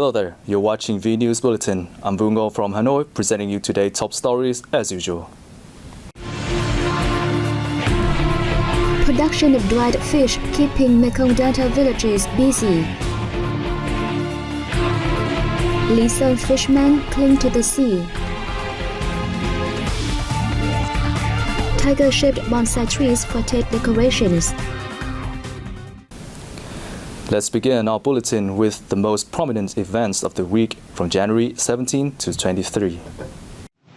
Hello there, you're watching Vnews Bulletin. I'm Vungo from Hanoi, presenting you today's top stories as usual. Production of dried fish keeping Mekong Delta villages busy. Lisa fishermen cling to the sea. Tiger-shaped bonsai trees for Tet decorations. Let's begin our bulletin with the most prominent events of the week from January 17 to 23.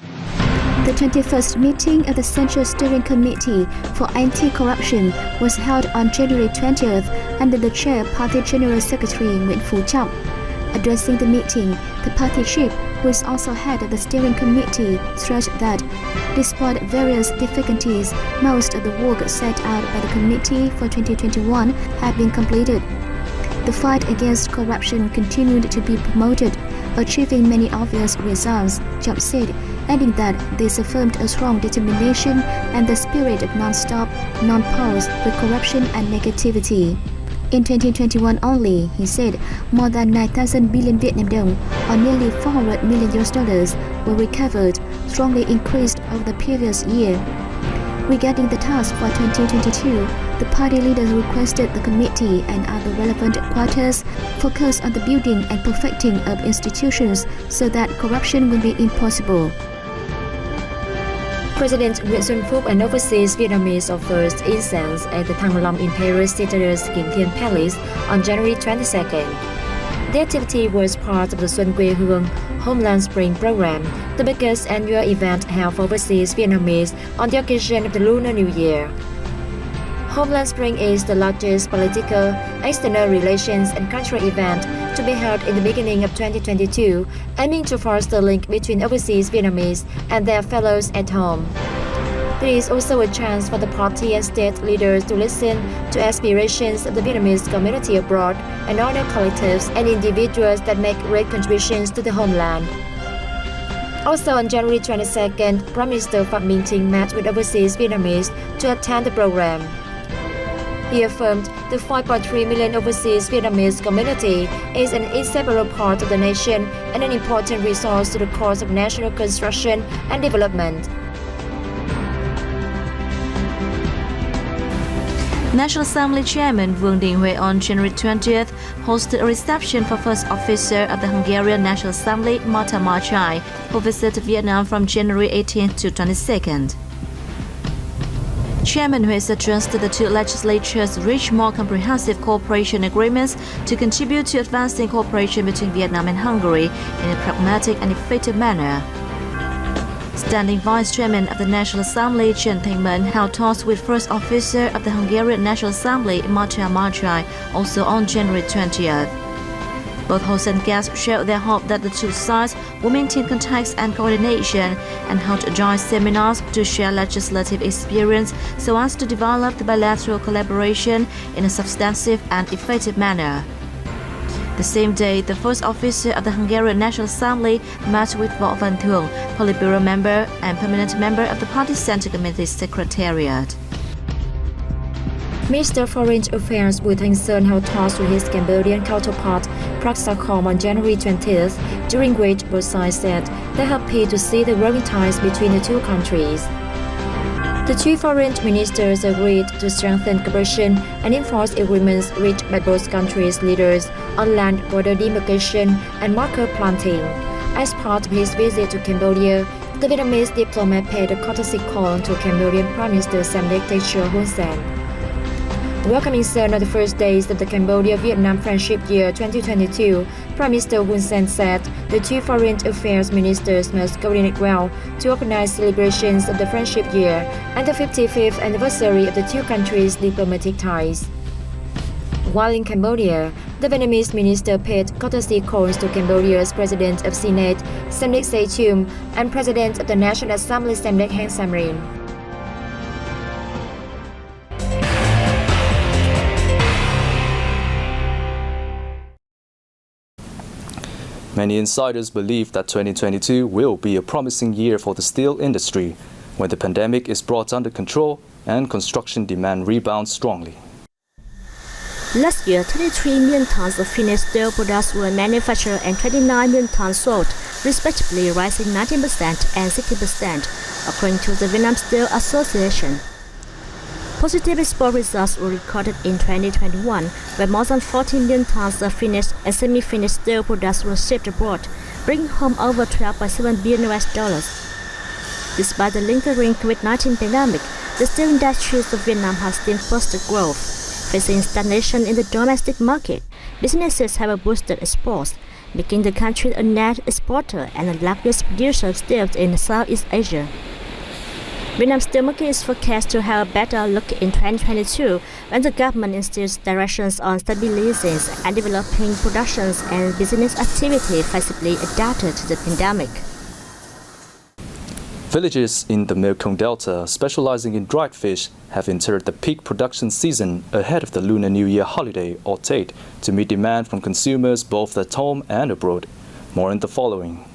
The 21st meeting of the Central Steering Committee for Anti-Corruption was held on January 20th under the chair Party General Secretary Nguyễn Phú Trọng. Addressing the meeting, the party chief, who is also head of the steering committee, stressed that, despite various difficulties, most of the work set out by the committee for 2021 had been completed. The fight against corruption continued to be promoted, achieving many obvious results, Trọng said, adding that this affirmed a strong determination and the spirit of non-stop, non-pause with corruption and negativity. In 2021 only, he said, more than 9,000 billion Vietnam dong, or nearly $400 million were recovered, strongly increased over the previous year. Regarding the task for 2022, the party leaders requested the committee and other relevant quarters focus on the building and perfecting of institutions so that corruption will be impossible. President Nguyễn Xuân Phúc and overseas Vietnamese offered incense at the Thăng Long Imperial Citadel's Kim Thiên Palace on January 22nd. The activity was part of the Xuân Quê Hương Homeland Spring program, the biggest annual event held for overseas Vietnamese on the occasion of the Lunar New Year. Homeland Spring is the largest political, external relations and cultural event to be held in the beginning of 2022, aiming to foster the link between overseas Vietnamese and their fellows at home. There is also a chance for the party and state leaders to listen to aspirations of the Vietnamese community abroad and other collectives and individuals that make great contributions to the homeland. Also on January 22nd, Prime Minister Phạm Minh Chính met with overseas Vietnamese to attend the program. He affirmed the 5.3 million overseas Vietnamese community is an inseparable part of the nation and an important resource to the cause of national construction and development. National Assembly Chairman Vương Đình Huệ on January 20th hosted a reception for first officer of the Hungarian National Assembly, Marta Marchai, who visited Vietnam from January 18th to 22nd. Chairman Huệ suggested the two legislatures reach more comprehensive cooperation agreements to contribute to advancing cooperation between Vietnam and Hungary in a pragmatic and effective manner. Standing Vice Chairman of the National Assembly, Trần Thanh Mẫn, held talks with First Officer of the Hungarian National Assembly, Marta Marchai, also on January 20th. Both host and guests shared their hope that the two sides will maintain contacts and coordination and held joint seminars to share legislative experience so as to develop the bilateral collaboration in a substantive and effective manner. The same day, the first officer of the Hungarian National Assembly met with Võ Văn Thưởng, Politburo member and permanent member of the party Central Committee Secretariat. Minister of Foreign Affairs Bùi Thanh Sơn held talks with his Cambodian counterpart Prak Sakhom on January 20th, during which both sides said they are happy to see the growing ties between the two countries. The two foreign ministers agreed to strengthen cooperation and enforce agreements reached by both countries' leaders on land border demarcation and marker planting. As part of his visit to Cambodia, the Vietnamese diplomat paid a courtesy call to Cambodian Prime Minister Samdech Techo Hun Sen. Welcoming Son on the first days of the Cambodia-Vietnam Friendship Year 2022, Prime Minister Hun Sen said the two foreign affairs ministers must coordinate well to organize celebrations of the Friendship Year and the 55th anniversary of the two countries' diplomatic ties. While in Cambodia, the Vietnamese minister paid courtesy calls to Cambodia's President of Senate, Samdech Say Chum, and President of the National Assembly, Samdech Heng Samrin. Many insiders believe that 2022 will be a promising year for the steel industry when the pandemic is brought under control and construction demand rebounds strongly. Last year, 23 million tons of finished steel products were manufactured and 29 million tons sold, respectively rising 19% and 60%, according to the Vietnam Steel Association. Positive export results were recorded in 2021, where more than 14 million tons of finished and semi-finished steel products were shipped abroad, bringing home over $12.7 billion. Despite the lingering COVID-19 pandemic, the steel industry of Vietnam has seen fostered growth. Facing stagnation in the domestic market, businesses have boosted exports, making the country a net exporter and the largest producer of steel in Southeast Asia. Vietnam's steel market is forecast to have a better look in 2022 when the government instills directions on stabilizing and developing productions and business activity flexibly adapted to the pandemic. Villages in the Mekong Delta specializing in dried fish have entered the peak production season ahead of the Lunar New Year holiday or Tet to meet demand from consumers both at home and abroad. More in the following.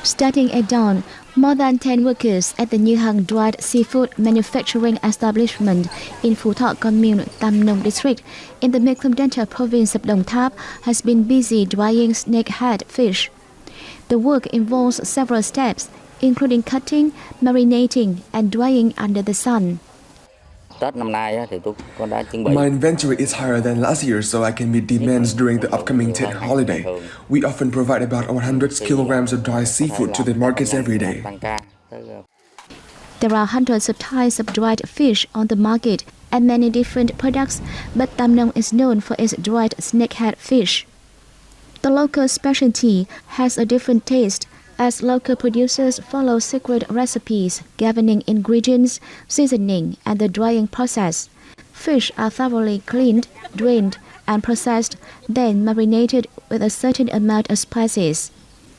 Starting at dawn, more than 10 workers at the Như Hằng dried seafood manufacturing establishment in Phu Thọ Commune, Tam Nông district in the Mekong Delta province of Đồng Tháp has been busy drying snakehead fish. The work involves several steps, including cutting, marinating, and drying under the sun. My inventory is higher than last year, so I can meet demands during the upcoming Tet holiday. We often provide about 100 kilograms of dry seafood to the markets every day. There are hundreds of types of dried fish on the market and many different products, but Tam Nông is known for its dried snakehead fish. The local specialty has a different taste, as local producers follow secret recipes governing ingredients, seasoning, and the drying process. Fish are thoroughly cleaned, drained, and processed, then marinated with a certain amount of spices.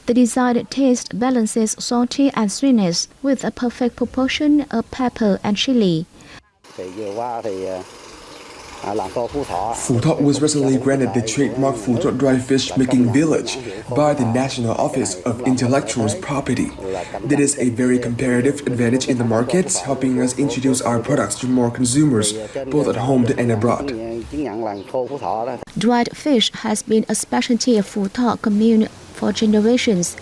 The desired taste balances salty and sweetness with a perfect proportion of pepper and chili. Phu Thọ was recently granted the trademark Phu Thọ Dry Fish Making Village by the National Office of Intellectual Property. That is a very comparative advantage in the market, helping us introduce our products to more consumers, both at home and abroad. Dried fish has been a specialty of Phu Thọ Commune for generations.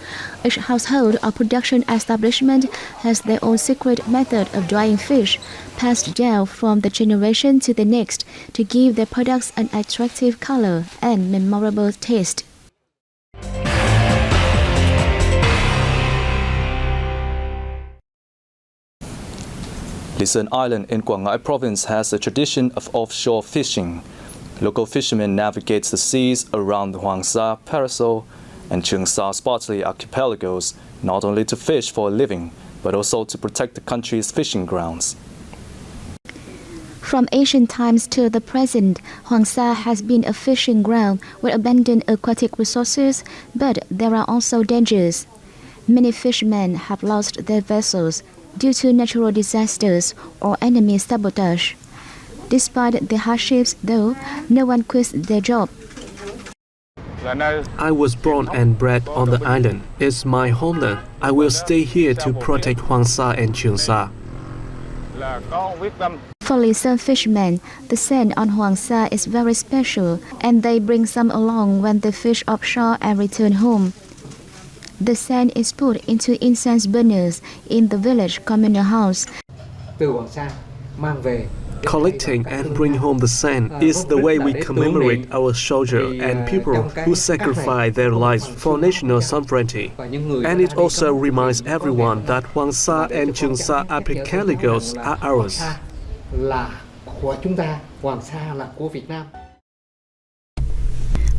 Each household or production establishment has their own secret method of drying fish, passed down from the generation to the next to give their products an attractive color and memorable taste. Lisan Island in Quảng Ngãi province has a tradition of offshore fishing. Local fishermen navigate the seas around the Hoàng Sa, Parasol, and Trường Sa Spratly archipelagos not only to fish for a living, but also to protect the country's fishing grounds. From ancient times to the present, Hoàng Sa has been a fishing ground with abundant aquatic resources, but there are also dangers. Many fishermen have lost their vessels due to natural disasters or enemy sabotage. Despite the hardships, though, no one quits their job. I was born and bred on the island. It's my homeland. I will stay here to protect Hoàng Sa and Trường Sa. For Lisan fishermen, the sand on Hoàng Sa is very special, and they bring some along when they fish offshore and return home. The sand is put into incense burners in the village communal house. Collecting and bring home the sand is the way we commemorate our soldiers and people who sacrifice their lives for national sovereignty. And it also reminds everyone that Hoàng Sa and Trường Sa archipelagos are ours.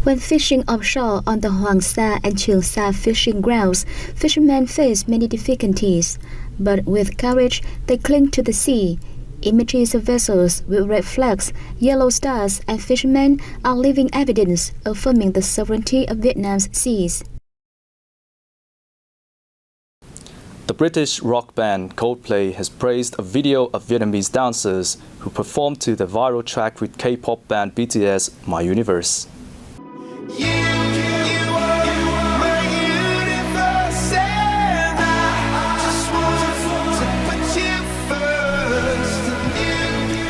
When fishing offshore on the Hoàng Sa and Trường Sa fishing grounds, fishermen face many difficulties, but with courage they cling to the sea. Images of vessels with red flags, yellow stars, and fishermen are living evidence affirming the sovereignty of Vietnam's seas. The British rock band Coldplay has praised a video of Vietnamese dancers who performed to the viral track with K-pop band BTS, My Universe.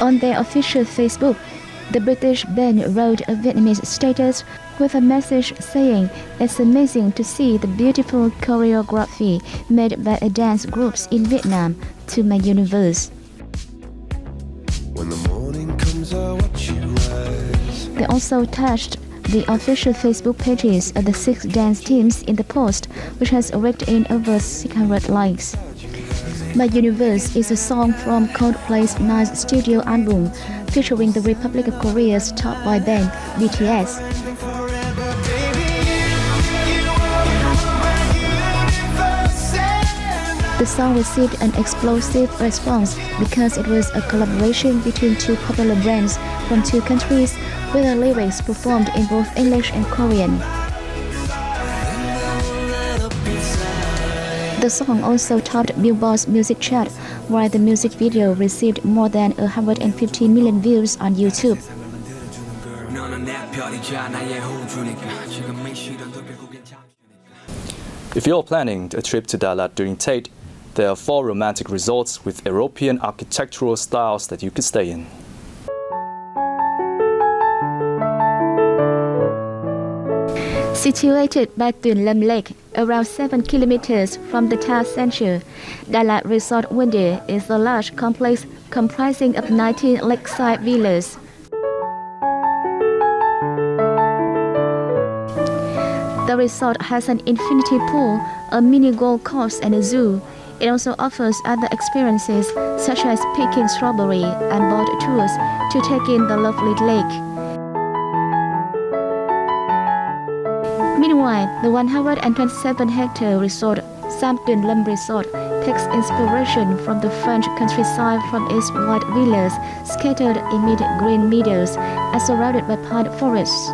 On their official Facebook, The British then wrote a Vietnamese status with a message saying it's amazing to see the beautiful choreography made by dance groups in Vietnam to my universe. When the morning comes, I watch you rise. They also touched the official Facebook pages of the 6 dance teams in the post, which has raked in over 600 likes. My Universe is a song from Coldplay's 9th studio album, featuring the Republic of Korea's top boy band, BTS. The song received an explosive response because it was a collaboration between 2 popular brands from 2 countries, with the lyrics performed in both English and Korean. The song also topped Billboard's music chart, while the music video received more than 150 million views on YouTube. If you're planning a trip to Dalat during Tet, there are 4 romantic resorts with European architectural styles that you could stay in. Situated by Tuen Lam Lake, around 7 kilometers from the town center, Dalat Resort Windy is a large complex comprising of 19 lakeside villas. The resort has an infinity pool, a mini golf course and a zoo. It also offers other experiences such as picking strawberry and boat tours to take in the lovely lake. Meanwhile, the 127-hectare resort, Sam Tuen Lam Resort, takes inspiration from the French countryside from its wide villas scattered amid green meadows and surrounded by pine forests.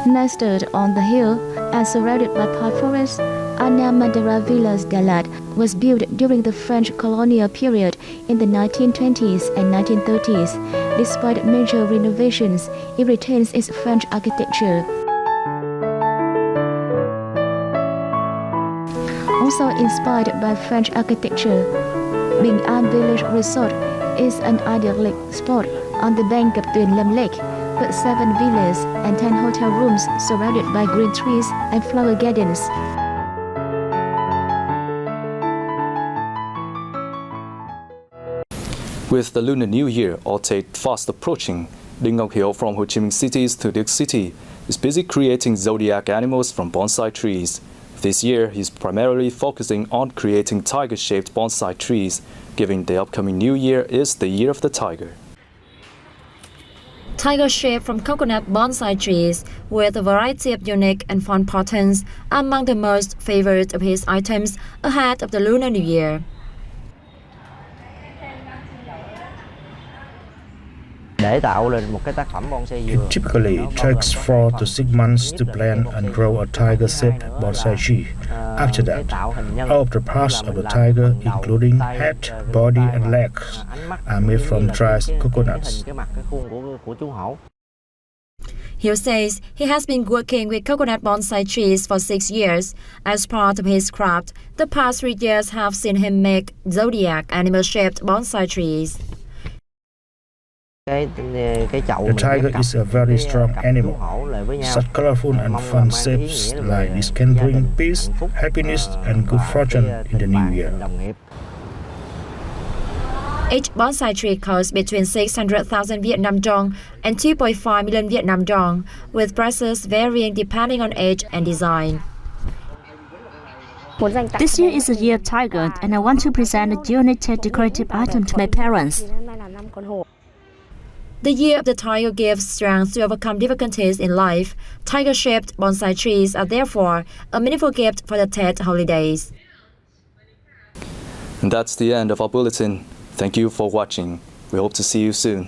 Nestled on the hill and surrounded by pine forests, Anna Mandara Villas Dalat was built during the French colonial period in the 1920s and 1930s. Despite major renovations, it retains its French architecture. Also inspired by French architecture, Bình An Village Resort is an idyllic spot on the bank of Tuen Lam Lake, with 7 villas and 10 hotel rooms surrounded by green trees and flower gardens. With the Lunar New Year or Tet fast approaching, Đinh Ngọc Hiếu from Ho Chi Minh City's Thủ Đức City is busy creating zodiac animals from bonsai trees. This year, he's primarily focusing on creating tiger-shaped bonsai trees, given the upcoming New Year is the Year of the Tiger. Tiger shape from coconut bonsai trees with a variety of unique and fun patterns are among the most favored of his items ahead of the Lunar New Year. It typically takes 4 to 6 months to plant and grow a tiger-shaped bonsai tree. After that, all of the parts of the tiger, including head, body, and legs, are made from dried coconuts. Hiếu says he has been working with coconut bonsai trees for 6 years. As part of his craft, the past 3 years have seen him make zodiac animal-shaped bonsai trees. The tiger is a very strong animal. Such colorful and fun shapes like this can bring peace, happiness, and good fortune in the new year. Each bonsai tree costs between 600,000 Vietnam dong and 2.5 million Vietnam dong, with prices varying depending on age and design. This year is the year of tiger, and I want to present a unique decorative item to my parents. The Year of the Tiger gives strength to overcome difficulties in life. Tiger-shaped bonsai trees are therefore a meaningful gift for the Tet holidays. And that's the end of our bulletin. Thank you for watching. We hope to see you soon.